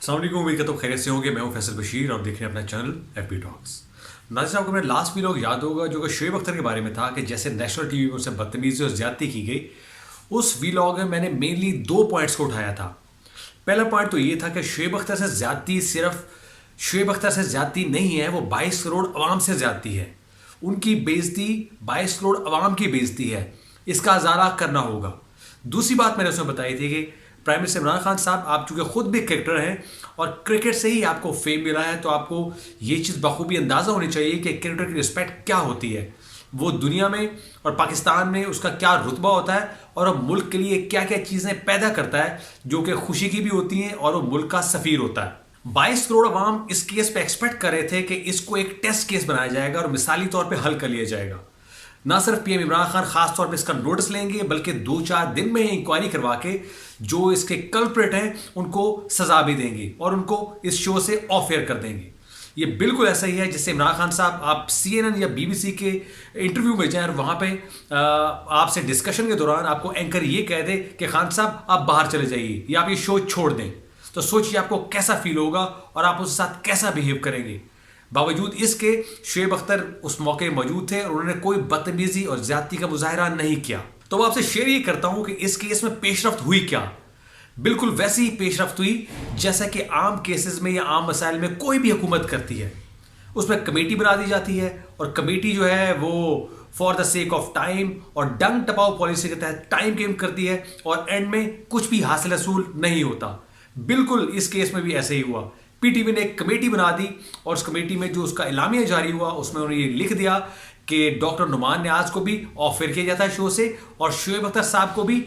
अस्सलाम वालेकुम, उम्मीद करता हूँ खैरियत से होंगे। मैं हूँ फैसल बशीर और देख रहे हैं अपना चैनल एफबी टॉक्स। नाज़रीन, साहब को मेरा लास्ट वीलॉग याद होगा जो कि शोएब अख्तर के बारे में था कि जैसे नेशनल टीवी में उससे बदतमीजी और ज़्यादती की गई। उस वीलॉग में मैंने मेनली 2 पॉइंट्स को उठाया था। पहला पॉइंट तो ये था कि शोएब अख्तर से ज़्यादती सिर्फ शोएब अख्तर से ज़्यादती नहीं है, वो 22 करोड़ अवाम से ज़्यादती है। उनकी बेइज्जती 22 करोड़ अवाम की बेइज्जती है, इसका अजारा करना होगा। दूसरी बात मैंने उसमें बताई थी कि प्राइम मिनिस्टर इमरान खान साहब, आप चूँकि खुद भी क्रिकेटर हैं और क्रिकेट से ही आपको फेम मिला है, तो आपको ये चीज़ बखूबी अंदाज़ा होनी चाहिए कि क्रिकेटर की रिस्पेक्ट क्या होती है, वो दुनिया में और पाकिस्तान में उसका क्या रुतबा होता है और वो मुल्क के लिए क्या क्या चीज़ें पैदा करता है जो कि खुशी की भी होती हैं और वो मुल्क का सफ़ीर होता है। 22 करोड़ अवाम इस केस पे एक्सपेक्ट कर रहे थे कि इसको एक टेस्ट केस बनाया जाएगा और मिसाली तौर पे हल कर लिया जाएगा। ना सिर्फ पीएम इमरान खान खास तौर पे इसका नोटिस लेंगे, बल्कि 2-4 दिन में इंक्वायरी करवा के जो इसके कल्प्रिट हैं उनको सजा भी देंगे और उनको इस शो से ऑफ एयर कर देंगे। ये बिल्कुल ऐसा ही है जिससे इमरान खान साहब आप CNN या BBC के इंटरव्यू में जाएं और वहाँ पे आपसे डिस्कशन के दौरान आपको एंकर ये कह दे कि खान साहब आप बाहर चले जाइए या आप ये शो छोड़ दें, तो सोचिए आपको कैसा फील होगा और आप उसके साथ कैसा बिहेव करेंगे। बावजूद इसके शोएब अख्तर उस मौके मौजूद थे और उन्होंने कोई बदतमीजी और ज्यादती का मुजाहरा नहीं किया। तो मैं आपसे शेयर ये करता हूं कि इस केस में पेशरफ्त हुई क्या। बिल्कुल वैसी ही पेशरफ्त हुई जैसा कि आम केसेस में या आम मसाइल में कोई भी हुकूमत करती है। उसमें कमेटी बना दी जाती है और कमेटी जो है वो for the sake of time और डंग टपाओ पॉलिसी के तहत टाइम गेम करती है और एंड में कुछ भी हासिल हसूल नहीं होता। बिल्कुल इस केस में भी ऐसे ही हुआ। पीटीवी ने एक कमेटी बना दी और उस कमेटी में जो उसका इलामिया जारी हुआ उसमें उन्होंने ये लिख दिया कि डॉक्टर नुमान नियाज को भी ऑफ एयर किया जाता है शो से और शोएब अख्तर साहब को भी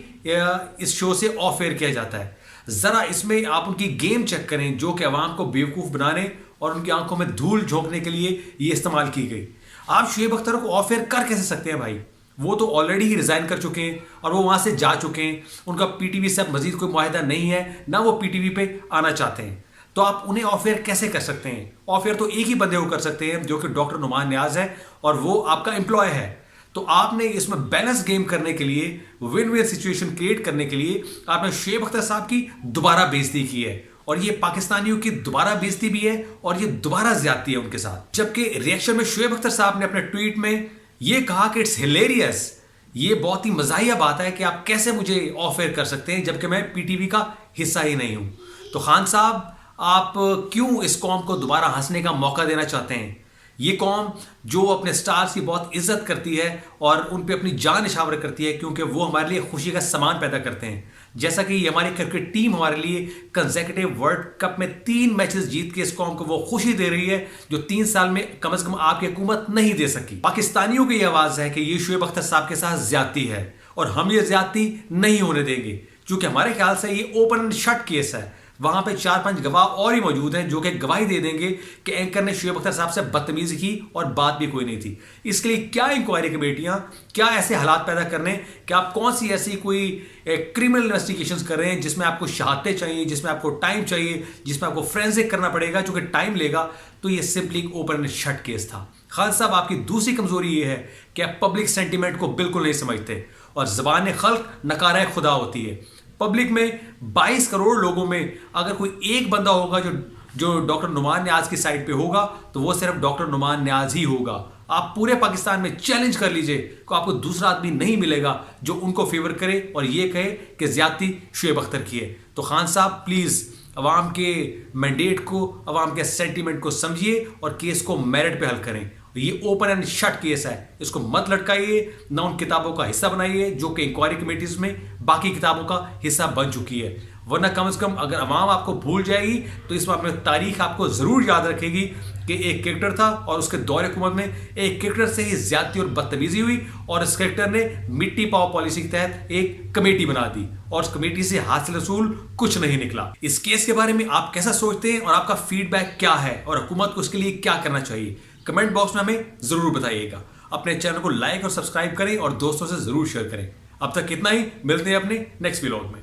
इस शो से ऑफ एयर किया जाता है। ज़रा इसमें आप उनकी गेम चेक करें जो कि अवाम को बेवकूफ़ बनाने और उनकी आंखों में धूल झोंकने के लिए ये इस्तेमाल की गई। आप शोएब अख्तर को ऑफ एयर कर कैसे सकते हैं भाई? वो तो ऑलरेडी ही रिज़ाइन कर चुके हैं और वो वहाँ से जा चुके हैं। उनका पीटीवी से अब मजीद कोई मुआहिदा नहीं है, ना वो पीटीवी पे आना चाहते हैं, तो आप उन्हें ऑफ एयर कैसे कर सकते हैं? ऑफ एयर तो एक ही बंदे को कर सकते हैं जो कि डॉक्टर नुमान नियाज है और वो आपका एम्प्लॉय है। तो आपने इसमें बैलेंस गेम करने के लिए, विन विन सिचुएशन क्रिएट करने के लिए आपने शोएब अख्तर साहब की दोबारा बेइज्जती की है और ये पाकिस्तानियों की दोबारा बेइज्जती भी है और ये दोबारा ज्यादती है उनके साथ। जबकि रिएक्शन में शोएब अख्तर साहब ने अपने ट्वीट में ये कहा कि इट्स हिलेरियस, ये बहुत ही मजाहिया बात है कि आप कैसे मुझे ऑफ एयर कर सकते हैं जबकि मैं पीटीवी का हिस्सा ही नहीं हूं। तो खान साहब, आप क्यों इस कौम को दोबारा हंसने का मौका देना चाहते हैं? ये कौम जो अपने स्टार्स की बहुत इज्जत करती है और उन पे अपनी जान निछावर करती है क्योंकि वो हमारे लिए खुशी का सामान पैदा करते हैं। जैसा कि हमारी क्रिकेट टीम हमारे लिए कंसेक्यूटिव वर्ल्ड कप में 3 मैचेस जीत के इस कौम को वो खुशी दे रही है जो 3 साल में कम से कम आपकी हुकूमत नहीं दे सकी। पाकिस्तानियों की आवाज़ है कि ये शोएब अख्तर साहब के साथ ज्यादती है और हम ये ज्यादती नहीं होने देंगे, क्योंकि हमारे ख्याल से ये ओपन एंड शट केस है। वहां पे 4-5 गवाह और ही मौजूद हैं जो कि गवाही दे देंगे कि एंकर ने शोएब अख्तर साहब से बदतमीजी की और बात भी कोई नहीं थी। इसके लिए क्या इंक्वायरी कमेटियां, क्या ऐसे हालात पैदा करने कि आप कौन सी ऐसी कोई क्रिमिनल इन्वेस्टिगेशंस कर रहे हैं जिसमें आपको शहादतें चाहिए, जिसमें आपको टाइम चाहिए, जिसमें आपको फोरेंसिक करना पड़ेगा जो कि टाइम लेगा। तो ये simply open and shut case था। खान साहब, आपकी दूसरी कमजोरी ये है कि आप पब्लिक सेंटिमेंट को बिल्कुल नहीं समझते और ज़बान खल्क नकारा खुदा होती है। पब्लिक में 22 करोड़ लोगों में अगर कोई एक बंदा होगा जो डॉक्टर नुमान नियाज की साइड पे होगा तो वो सिर्फ डॉक्टर नुमान नियाज ही होगा। आप पूरे पाकिस्तान में चैलेंज कर लीजिए कि आपको दूसरा आदमी नहीं मिलेगा जो उनको फेवर करे और ये कहे कि ज्यादती शोएब अख्तर की है। तो खान साहब, प्लीज़ अवाम के मैंडेट को, अवाम के सेंटीमेंट को समझिए और केस को मेरिट पे हल करें। ये ओपन एंड शट केस है, इसको मत लटकाइए, ना उन किताबों का हिस्सा बनाइए जो कि इंक्वायरी कमेटीज में बाकी किताबों का हिस्सा बन चुकी है। वरना कम से कम अगर अवाम आपको भूल जाएगी तो इसमें अपनी तारीख आपको ज़रूर याद रखेगी कि एक क्रिकेटर था और उसके दौर हुकूमत में एक क्रिकेटर से ही ज्यादती और बदतमीजी हुई और इस क्रिकेटर ने मिट्टी पाव पॉलिसी के तहत एक कमेटी बना दी और उस कमेटी से हासिल रसूल कुछ नहीं निकला। इस केस के बारे में आप कैसा सोचते हैं और आपका फीडबैक क्या है और हुकूमत को उसके लिए क्या करना चाहिए? कमेंट बॉक्स में हमें जरूर बताइएगा। अपने चैनल को लाइक और सब्सक्राइब करें और दोस्तों से जरूर शेयर करें। अब तक इतना ही, मिलते हैं अपने नेक्स्ट व्लॉग में।